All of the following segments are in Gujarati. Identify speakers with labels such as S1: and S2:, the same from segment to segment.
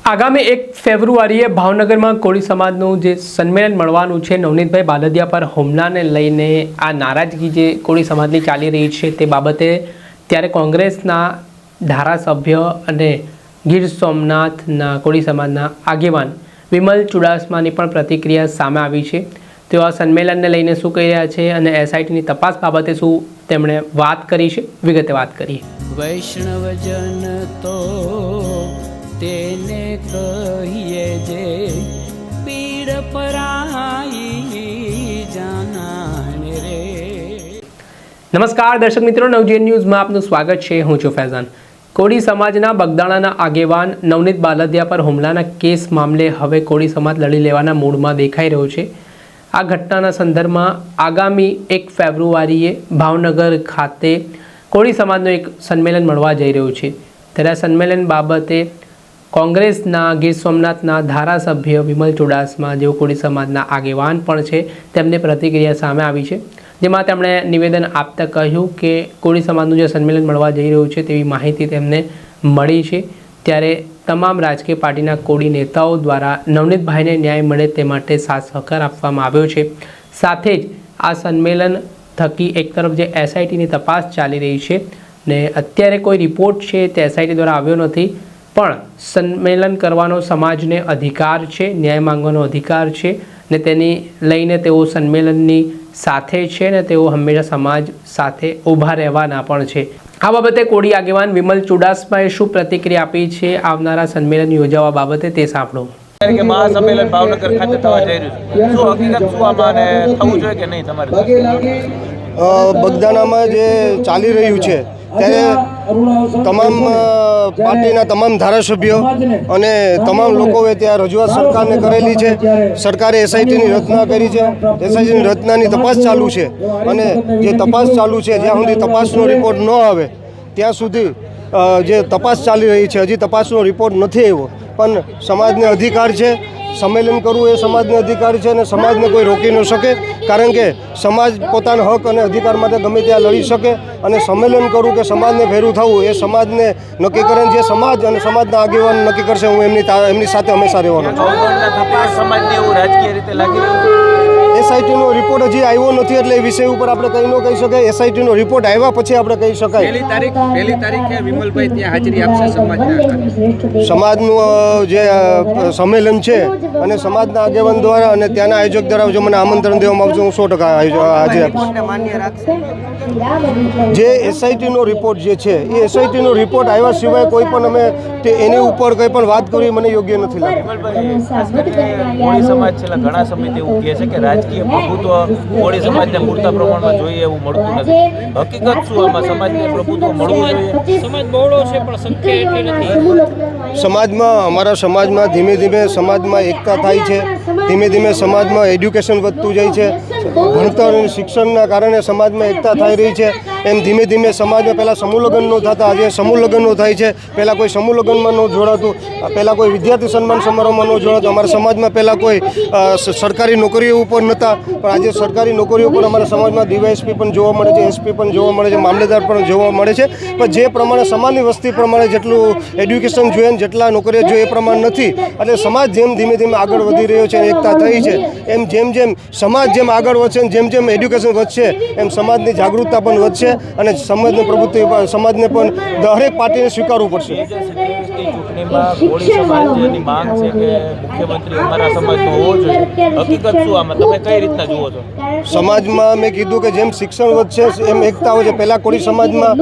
S1: આગામી 1 ફેબ્રુઆરીએ ભાવનગરમાં કોળી સમાજનું જે સંમેલન મળવાનું છે નવનીતભાઈ બાલદિયા પર હુમલાને લઈને આ નારાજગી જે કોળી સમાજની ચાલી રહી છે તે બાબતે ત્યારે કોંગ્રેસના ધારાસભ્ય અને ગીર સોમનાથના કોળી સમાજના આગેવાન વિમલ ચુડાસમાની પણ પ્રતિક્રિયા સામે આવી છે। તેઓ આ સંમેલનને લઈને શું કહી રહ્યા છે અને એસઆઈટીની તપાસ બાબતે શું તેમણે વાત કરી છે, વિગતે વાત કરીએ।
S2: વૈષ્ણવજન તો તેને કહીએ જે પીડ પરાઈ જાનાને રે।
S1: નમસ્કાર દર્શક મિત્રો, નવજીવન ન્યૂઝમાં આપનું સ્વાગત છે। હું છું ફૈઝાન। કોળી સમાજના બગદાણાના આગેવાન નવનીત બાલદિયા પર હુમલાના કેસ મામલે હવે કોળી સમાજ લડી લેવાના મૂડમાં દેખાઈ રહ્યો છે। આ ઘટનાના સંદર્ભમાં આગામી 1 ફેબ્રુઆરીએ ભાવનગર ખાતે કોળી સમાજનું એક સંમેલન મળવા જઈ રહ્યું છે। ત્યારે આ સંમેલન બાબતે કોંગ્રેસના ગીર સોમનાથના ધારાસભ્ય વિમલ ચુડાસમા જેઓ કોળી સમાજના આગેવાન પણ છે તેમની પ્રતિક્રિયા સામે આવી છે, જેમાં તેમણે નિવેદન આપતા કહ્યું કે કોળી સમાજનું જે સંમેલન મળવા જઈ રહ્યું છે તેવી માહિતી તેમને મળી છે। ત્યારે તમામ રાજકીય પાર્ટીના કોળી નેતાઓ દ્વારા નવનીતભાઈને ન્યાય મળે તે માટે સાથ સહકાર આપવામાં આવ્યો છે। સાથે જ આ સંમેલન થકી એક તરફ જે એસઆઈટીની તપાસ ચાલી રહી છે ને અત્યારે કોઈ રિપોર્ટ છે તે એસઆઈટી દ્વારા આવ્યો નથી, પણ સંમેલન કરવાનો સમાજને અધિકાર છે, ન્યાય માંગવાનો અધિકાર છે ને તેની લઈને તેઓ સંમેલનની સાથે છે ને તેઓ હંમેશા સમાજ સાથે ઊભા રહેવાના પણ છે। આ બાબતે કોળી આગેવાન વિમલ ચુડાસમાએ શું પ્રતિક્રિયા આપી છે આવનારા સંમેલન યોજવા બાબતે તે સાંભળો।
S3: મહાસંમેલન ભાવનગર ખાતે થવા જઈ રહ્યું છે, શું હકીકત શું આમાં થવું જોઈએ કે નહીં? તમારે
S4: બગદાણામાં જે ચાલી રહ્યું છે ત્યારે તમામ પાર્ટીના તમામ ધારાસભ્યો અને તમામ લોકોએ ત્યાં રજૂઆત સરકારને કરેલી છે। સરકારે એસઆઈટીની રચના કરી છે, એસઆઈટીની રચનાની તપાસ ચાલુ છે અને જે તપાસ ચાલુ છે જ્યાં સુધી તપાસનો રિપોર્ટ ન આવે ત્યાં સુધી જે તપાસ ચાલી રહી છે, હજી તપાસનો રિપોર્ટ નથી આવ્યો, પણ સમાજને અધિકાર છે, સંમેલન કરવું એ સમાજનો અધિકાર છે અને સમાજને કોઈ રોકી ન શકે, કારણ કે સમાજ પોતાના હક અને અધિકાર માટે ગમે ત્યાં લડી શકે અને સંમેલન કરવું કે સમાજને ભેરું થવું એ સમાજને નક્કી કરે। જે સમાજ અને સમાજના આગેવાન નક્કી કરશે, હું એમની સાથે હંમેશા રહેવાનો છું।
S3: સમાજને એવું રાજકીય રીતે લાગી રહ્યું છે।
S4: એસઆઈટીનો રિપોર્ટ હજી આવ્યો નથી એટલે એ વિષય ઉપર આપણે કંઈ ન કહી શકાય। એસઆઈટીનો રિપોર્ટ આવ્યા પછી આપણે કહી શકાય।
S3: પહેલી તારીખે વિમલભાઈ ત્યાં હાજરી આપશે
S4: સમાજનું જે સંમેલન છે અને સમાજના આગેવાન દ્વારા અને ત્યાંના આયોજક દ્વારા જો મને આમંત્રણ દેવામાં આવશે, હું 100% હાજરી આપીશ। જે એસઆઈટીનો રિપોર્ટ જે છે એ એસઆઈટીનો રિપોર્ટ આવ્યા સિવાય કોઈ પણ અમે એની ઉપર કંઈ પણ વાત કરવી મને યોગ્ય નથી લાગતી।
S3: કોળી સમાજ છેલ્લા ઘણા સમયથી એવું કહે છે કે રાજકીય પ્રભુત્વ કોળી સમાજને પૂરતા પ્રમાણમાં જોઈએ એવું મળતું નથી। હકીકત શું આમાં? સમાજને પ્રભુત્વ મળવું જોઈએ?
S1: સમાજ બહોળો છે પણ સંખ્યા એટલી નથી।
S4: સમાજમાં અમારા સમાજમાં ધીમે ધીમે સમાજમાં એકતા થાય છે, ધીમે ધીમે સમાજમાં એડ્યુકેશન વધતું જાય છે, ભણતર અને શિક્ષણના કારણે સમાજમાં એકતા થઈ રહી છે। એમ ધીમે ધીમે સમાજમાં પહેલાં સમૂહ લગ્ન ન થતા, આજે સમૂહ લગ્નો થાય છે। પહેલાં કોઈ સમૂહ લગ્નમાં ન જોડાતું, પહેલાં કોઈ વિદ્યાર્થી સન્માન સમારોહમાં ન જોડાતું। અમારા સમાજમાં પહેલાં કોઈ સરકારી નોકરીઓ ઉપર નહોતા, પણ આજે સરકારી નોકરીઓ પર અમારા સમાજમાં ડીવાયએસપી પણ જોવા મળે છે, એસપી પણ જોવા મળે છે, મામલેદાર પણ જોવા મળે છે। પણ જે પ્રમાણે સમાજની વસ્તી પ્રમાણે જેટલું એડ્યુકેશન જોઈએ ને જેટલા નોકરીઓ જોઈએ એ પ્રમાણ નથી, એટલે સમાજ જેમ ધીમે ધીમે આગળ વધી રહ્યો છે, એકતા થઈ છે, એમ જેમ જેમ સમાજ જેમ આગળ વધશે ને જેમ જેમ એડ્યુકેશન વધશે એમ સમાજની જાગૃતતા પણ વધશે અને સમાજની પ્રવૃત્તિ સમાજને પણ દરેક પાર્ટીને સ્વીકારવું પડશે।
S3: ચૂંટણીમાં કોળી સમાજની માંગ છે કે મુખ્યમંત્રી અમારા સમાજનો હોવો જોઈએ, હકીકત શું આમાં તમે કઈ રીતના જુઓ છો?
S4: સમાજમાં મેં કીધું કે જેમ શિક્ષણ વધશે એમ એકતા હોય છે। પહેલાં કોળી સમાજમાં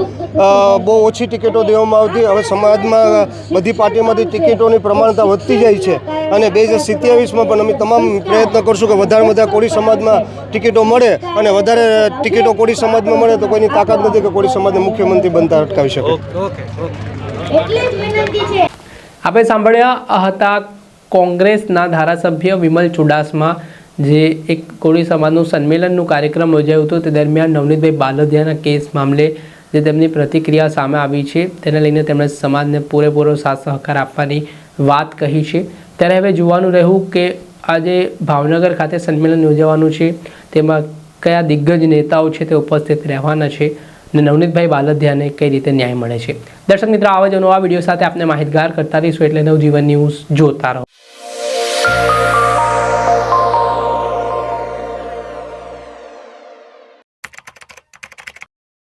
S4: બહુ ઓછી ટિકિટો દેવામાં આવતી, હવે સમાજમાં બધી પાર્ટીમાંથી ટિકિટોની પ્રમાણતા વધતી જાય છે અને 2027માં પણ અમે તમામ પ્રયત્ન કરશું કે વધારે વધારે કોળી સમાજમાં ટિકિટો મળે અને વધારે ટિકિટો કોળી સમાજમાં મળે તો કોઈની તાકાત નથી કે કોળી સમાજને મુખ્યમંત્રી બનતા અટકાવી શકે।
S1: આપણે સાંભળ્યા હતા કોંગ્રેસના ધારાસભ્ય વિમલ ચુડાસમા, જે એક કોળી સમાજનું સંમેલનનું કાર્યક્રમ યોજાયું હતું તે દરમિયાન નવનીતભાઈ બાલદિયાના કેસ મામલે જે તેમની પ્રતિક્રિયા સામે આવી છે તેને લઈને તેમણે સમાજને પૂરેપૂરો સાથ સહકાર આપવાની વાત કહી છે। ત્યારે હવે જોવાનું રહ્યું કે આજે ભાવનગર ખાતે સંમેલન યોજવાનું છે તેમાં કયા દિગ્ગજ નેતાઓ છે તે ઉપસ્થિત રહેવાના છે। અને નવનીતભાઈ બાલદિયાને કઈ રીતે ન્યાય મળે છે. દર્શક મિત્રો, આવા જ નવા વિડીયો સાથે આપણે માહિતગાર કરતા રહીશું, એટલે નવજીવન ન્યૂઝ જોતા રહો.